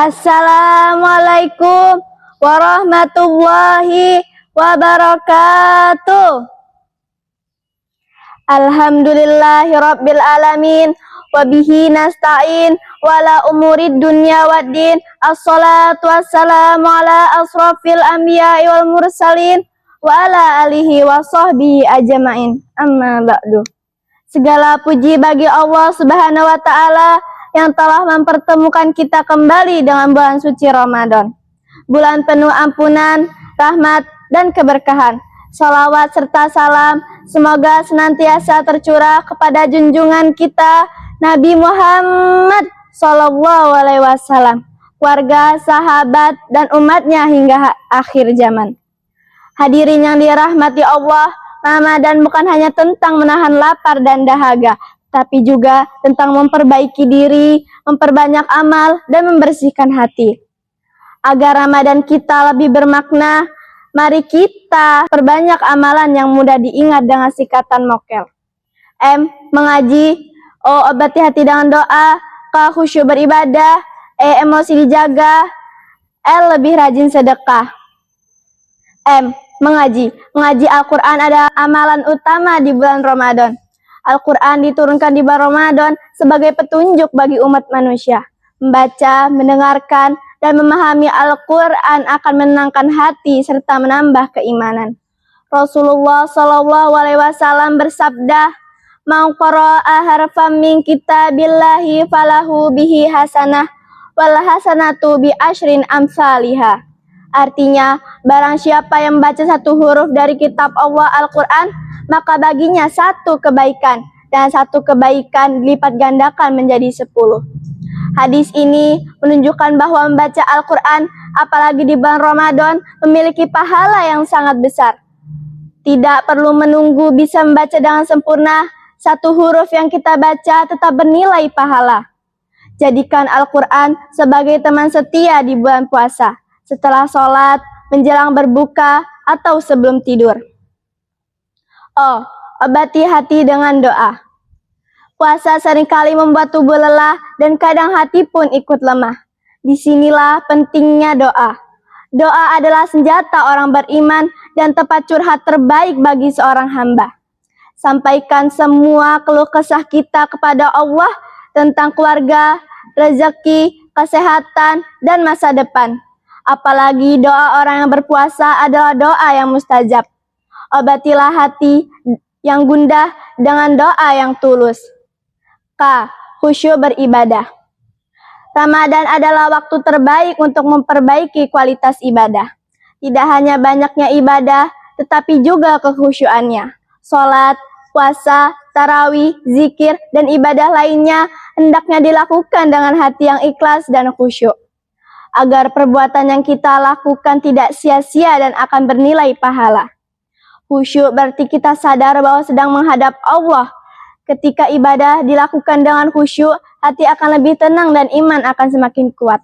Assalamualaikum warahmatullahi wabarakatuh. Alhamdulillahi rabbil alamin, wabihi nasta'in, wala umurid dunya waddin. Assalatu wassalamu ala asrafil anbiya'i wal mursalin, wa ala alihi wa sahbihi ajma'in. Amma ba'du. Segala puji bagi Allah subhanahu wa ta'ala yang telah mempertemukan kita kembali dengan bulan suci Ramadan. Bulan penuh ampunan, rahmat, dan keberkahan. Salawat serta salam semoga senantiasa tercurah kepada junjungan kita Nabi Muhammad SAW, keluarga, sahabat, dan umatnya hingga akhir zaman. Hadirin yang dirahmati Allah, Ramadan bukan hanya tentang menahan lapar dan dahaga, tapi juga tentang memperbaiki diri, memperbanyak amal, dan membersihkan hati. Agar Ramadan kita lebih bermakna, mari kita perbanyak amalan yang mudah diingat dengan sikatan mokel. M. Mengaji. O. Obati hati dengan doa. K. Khusyuk beribadah. E. Emosi dijaga. L. Lebih rajin sedekah. M. Mengaji. Mengaji Al-Quran adalah amalan utama di bulan Ramadan. Al-Quran diturunkan di bulan Ramadan sebagai petunjuk bagi umat manusia. Membaca, mendengarkan, dan memahami Al-Quran akan menenangkan hati serta menambah keimanan. Rasulullah SAW bersabda, "Man qara'a harfan min kitabillahi falahu bihi hasanah, wal hasanatu bi asyrin amsalihha." Artinya, barang siapa yang membaca satu huruf dari kitab Allah Al-Quran, maka baginya satu kebaikan, dan satu kebaikan dilipat gandakan menjadi 10. Hadis ini menunjukkan bahwa membaca Al-Quran, apalagi di bulan Ramadan, memiliki pahala yang sangat besar. Tidak perlu menunggu bisa membaca dengan sempurna, satu huruf yang kita baca tetap bernilai pahala. Jadikan Al-Quran sebagai teman setia di bulan puasa, setelah sholat, menjelang berbuka, atau sebelum tidur. O. Obati hati dengan doa. Puasa seringkali membuat tubuh lelah dan kadang hati pun ikut lemah. Disinilah pentingnya doa. Doa adalah senjata orang beriman dan tempat curhat terbaik bagi seorang hamba. Sampaikan semua keluh kesah kita kepada Allah tentang keluarga, rezeki, kesehatan, dan masa depan. Apalagi doa orang yang berpuasa adalah doa yang mustajab. Obatilah hati yang gundah dengan doa yang tulus. K. Khusyuk beribadah. Ramadan adalah waktu terbaik untuk memperbaiki kualitas ibadah. Tidak hanya banyaknya ibadah, tetapi juga kekhusyuannya. Sholat, puasa, tarawih, zikir, dan ibadah lainnya hendaknya dilakukan dengan hati yang ikhlas dan khusyuk. Agar perbuatan yang kita lakukan tidak sia-sia dan akan bernilai pahala. Khusyuk berarti kita sadar bahwa sedang menghadap Allah. Ketika ibadah dilakukan dengan khusyuk, hati akan lebih tenang dan iman akan semakin kuat.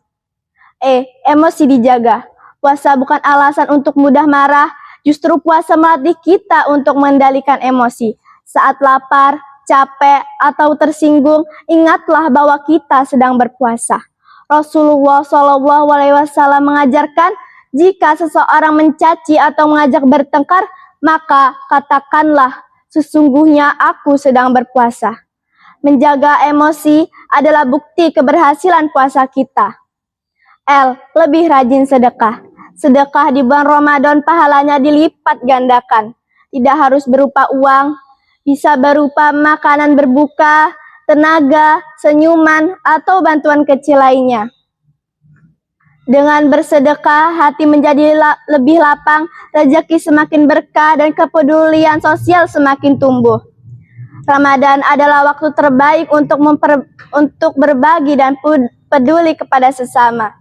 E. Emosi dijaga. Puasa bukan alasan untuk mudah marah, justru puasa melatih kita untuk mengendalikan emosi. Saat lapar, capek, atau tersinggung, ingatlah bahwa kita sedang berpuasa. Rasulullah SAW mengajarkan, jika seseorang mencaci atau mengajak bertengkar, maka katakanlah, sesungguhnya aku sedang berpuasa. Menjaga emosi adalah bukti keberhasilan puasa kita. L. Lebih rajin sedekah. Sedekah di bulan Ramadan pahalanya dilipat gandakan. Tidak harus berupa uang, bisa berupa makanan berbuka, tenaga, senyuman, atau bantuan kecil lainnya. Dengan bersedekah, hati menjadi lebih lapang, rezeki semakin berkah, dan kepedulian sosial semakin tumbuh. Ramadan adalah waktu terbaik untuk berbagi dan peduli kepada sesama.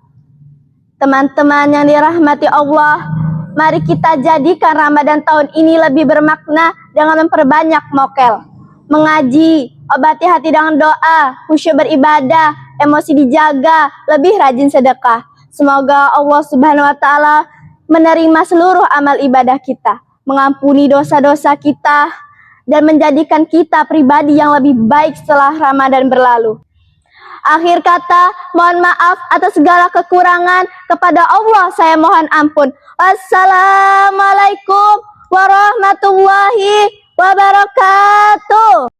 Teman-teman yang dirahmati Allah, mari kita jadikan Ramadan tahun ini lebih bermakna dengan memperbanyak mokel. Mengaji, obati hati dengan doa, khusyuk beribadah, emosi dijaga, lebih rajin sedekah. Semoga Allah Subhanahu wa Ta'ala menerima seluruh amal ibadah kita, mengampuni dosa-dosa kita, dan menjadikan kita pribadi yang lebih baik setelah Ramadan berlalu. Akhir kata, mohon maaf atas segala kekurangan. Kepada Allah saya mohon ampun. Wassalamualaikum warahmatullahi wabarakatuh.